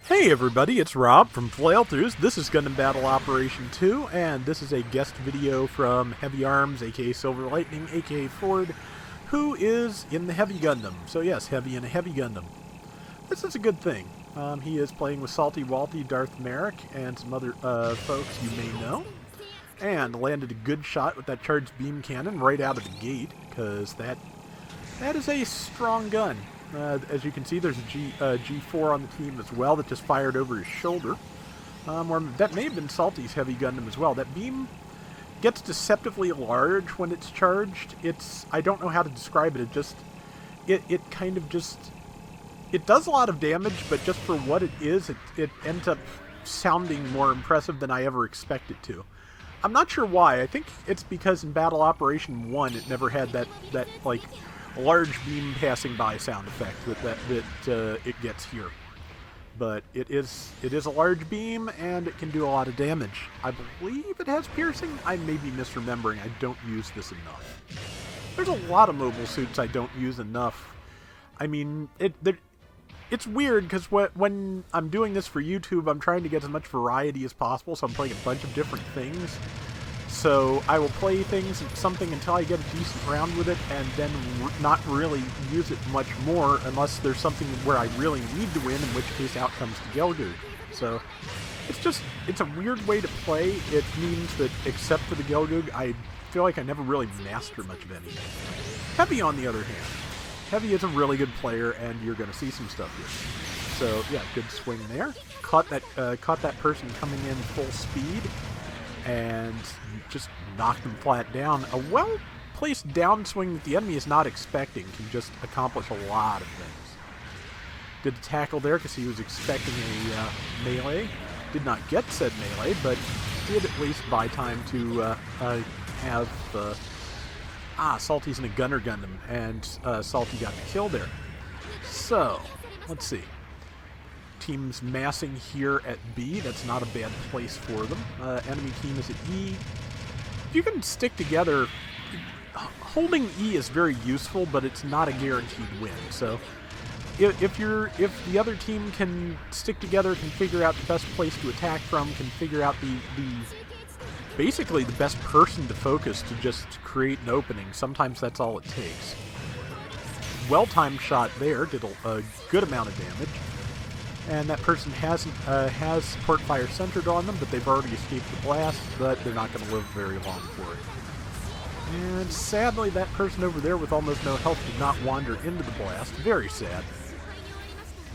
Hey everybody, it's Rob from Flailthroughs. This is Gundam Battle Operation 2, and this is a guest video from Heavy Arms, aka Silver Lightning, aka Ford, who is in the Heavy Gundam. So yes, Heavy in a Heavy Gundam. This is a good thing. He is playing with Salty Walty, Darth Merrick, and some other folks you may know. And landed a good shot with that charged beam cannon right out of the gate, because that is a strong gun. As you can see, there's a G4 on the team as well that just fired over his shoulder. Or that may have been Salty's Heavy Gundam as well. That beam gets deceptively large when it's charged. I don't know how to describe it. It kind of just... It does a lot of damage, but just for what it is, it ends up sounding more impressive than I ever expected it to. I'm not sure why. I think it's because in Battle Operation 1 it never had that like large beam passing by sound effect that it gets here. But it is a large beam and it can do a lot of damage. I believe it has piercing. I may be misremembering. I don't use this enough. There's a lot of mobile suits I don't use enough. I mean, it's weird because when I'm doing this for YouTube, I'm trying to get as much variety as possible, so I'm playing a bunch of different things. So I will play something until I get a decent round with it, and then not really use it much more unless there's something where I really need to win, in which case out comes the Gelgoog. So it's a weird way to play. It means that except for the Gelgoog, I feel like I never really master much of anything. Heavy, on the other hand. Heavy is a really good player, and you're going to see some stuff here. So yeah, good swing there. Caught that person coming in full speed, and just knocked them flat down. A well-placed downswing that the enemy is not expecting can just accomplish a lot of things. Did the tackle there because he was expecting a melee. Did not get said melee, but did at least buy time to have... Salty's in a Gunner Gundam, and Salty got the kill there. So, let's see. Team's massing here at B. That's not a bad place for them. Enemy team is at E. If you can stick together, holding E is very useful, but it's not a guaranteed win. So, if the other team can stick together, can figure out the best place to attack from, can figure out basically the best person to focus to just create an opening. Sometimes that's all it takes. Well-timed shot there, did a good amount of damage. And that person has support fire centered on them, but they've already escaped the blast, but they're not going to live very long for it. And sadly, that person over there with almost no health did not wander into the blast. Very sad.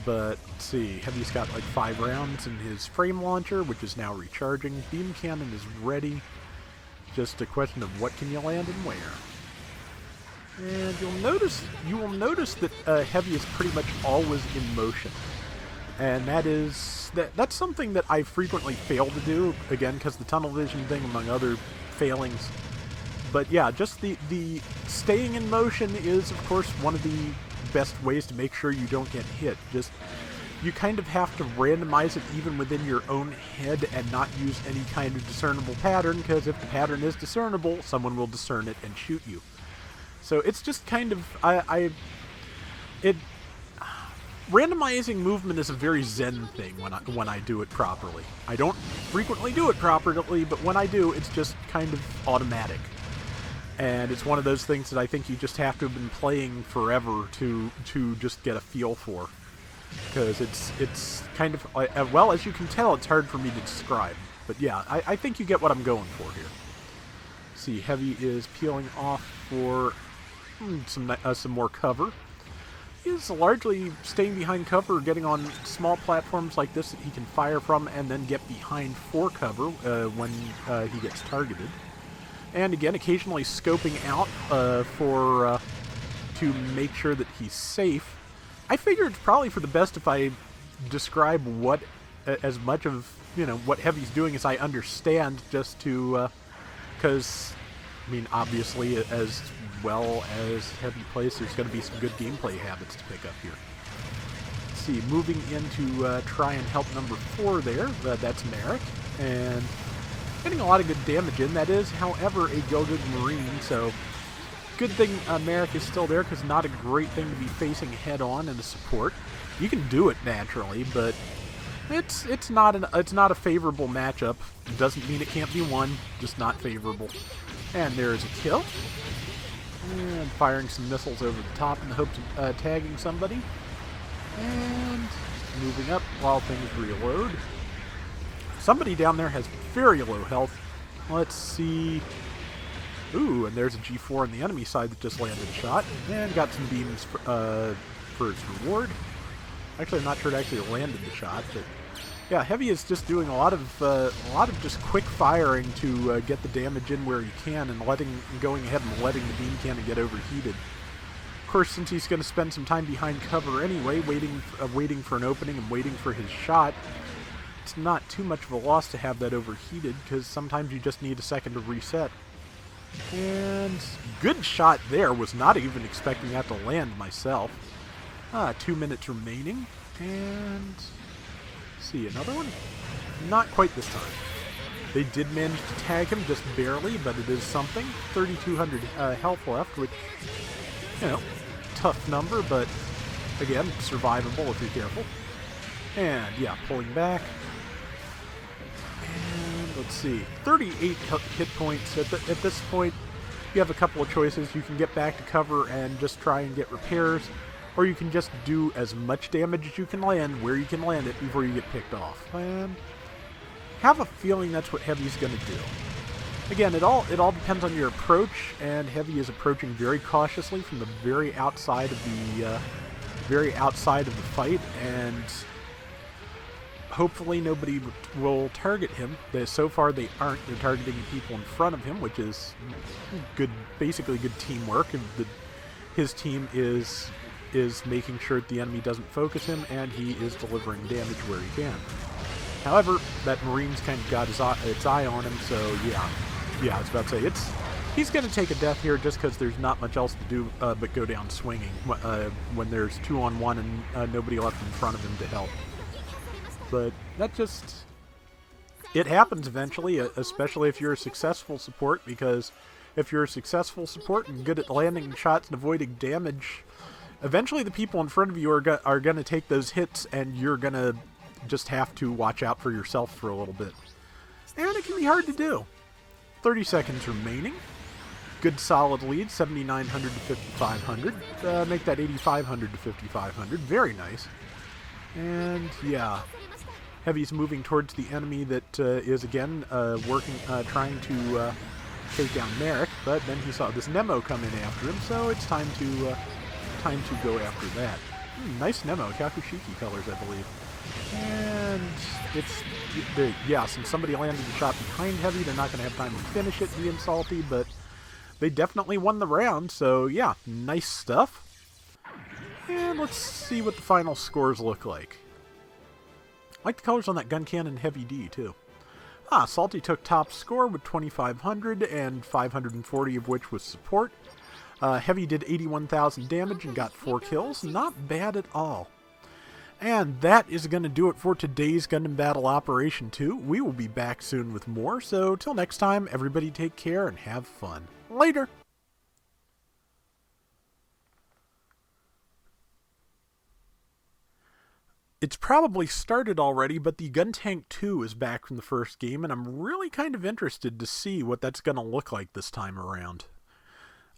But let's see, Heavy's got like 5 rounds in his frame launcher, which is now recharging. Beam cannon is ready. Just a question of what can you land and where. And you will notice that Heavy is pretty much always in motion. And that's something that I frequently fail to do, again, because the tunnel vision thing, among other failings. But yeah, just the staying in motion is, of course, one of the best ways to make sure you don't get hit. Just, you kind of have to randomize it even within your own head and not use any kind of discernible pattern, because if the pattern is discernible, someone will discern it and shoot you. So it's just kind of, randomizing movement is a very zen thing when I do it properly. I don't frequently do it properly, but when I do, it's just kind of automatic. And it's one of those things that I think you just have to have been playing forever to just get a feel for. Because it's kind of, well, as you can tell, it's hard for me to describe. But yeah, I think you get what I'm going for here. See, Heavy is peeling off for some more cover. He's largely staying behind cover, getting on small platforms like this that he can fire from, and then get behind for cover when he gets targeted. And again, occasionally scoping out to make sure that he's safe. I figure it's probably for the best if I describe as much of what Heavy's doing as I understand, just to because I mean, obviously, as well as Heavy plays, there's going to be some good gameplay habits to pick up here. Let's see, moving into try and help number 4 there. That's Merrick, and getting a lot of good damage in. That is, however, a Gelgoog Marine, so good thing Merrick is still there, because not a great thing to be facing head-on in the support. You can do it naturally, but It's not a favorable matchup. Doesn't mean it can't be won, just not favorable. And there's a kill. And firing some missiles over the top in the hopes of tagging somebody. And moving up while things reload. Somebody down there has very low health. Let's see. Ooh, and there's a G4 on the enemy side that just landed a shot. And got some beams for its reward. Actually, I'm not sure it actually landed the shot, but yeah, Heavy is just doing a lot of just quick firing to get the damage in where he can, and going ahead and letting the beam cannon get overheated. Of course, since he's going to spend some time behind cover anyway, waiting for an opening and waiting for his shot, it's not too much of a loss to have that overheated, because sometimes you just need a second to reset. And good shot there. Was not even expecting that to land myself. 2 minutes remaining, and see another one? Not quite this time. They did manage to tag him just barely, but it is something. 3,200 health left, which, you know, tough number, but again, survivable if you're careful. And yeah, pulling back. And let's see, 38 hit points. At this point, you have a couple of choices. You can get back to cover and just try and get repairs, or you can just do as much damage as you can land where you can land it before you get picked off. And have a feeling that's what Heavy's going to do. Again, it all depends on your approach, and Heavy is approaching very cautiously from the very outside of the fight, and hopefully nobody will target him. So far they aren't. They're targeting people in front of him, which is good, basically good teamwork. And his team is making sure that the enemy doesn't focus him, and he is delivering damage where he can. However, that Marine's kind of got its eye on him, so yeah, I was about to say, he's going to take a death here just because there's not much else to do but go down swinging when there's 2-on-1 and nobody left in front of him to help. But that just, it happens eventually, especially if you're a successful support, because if you're a successful support and good at landing shots and avoiding damage, eventually the people in front of you are going to take those hits, and you're going to just have to watch out for yourself for a little bit. And it can be hard to do. 30 seconds remaining. Good solid lead, 7,900 to 5,500. Make that 8,500 to 5,500. Very nice. And yeah, Heavy's moving towards the enemy that is again trying to take down Merrick, but then he saw this Nemo come in after him, so it's time to go after that. Nice Nemo, Kakushiki colors, I believe. And since somebody landed the shot behind Heavy, they're not going to have time to finish it, being salty, but they definitely won the round, so yeah, nice stuff. And let's see what the final scores look like. I like the colors on that gun cannon Heavy D, too. Salty took top score with 2,500, and 540 of which was support. Heavy did 81,000 damage and got 4 kills. Not bad at all. And that is going to do it for today's Gundam Battle Operation 2. We will be back soon with more, so till next time, everybody take care and have fun. Later! It's probably started already, but the Guntank 2 is back from the first game, and I'm really kind of interested to see what that's going to look like this time around.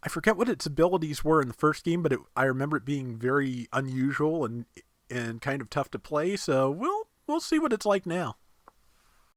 I forget what its abilities were in the first game, but I remember it being very unusual and kind of tough to play, so we'll see what it's like now.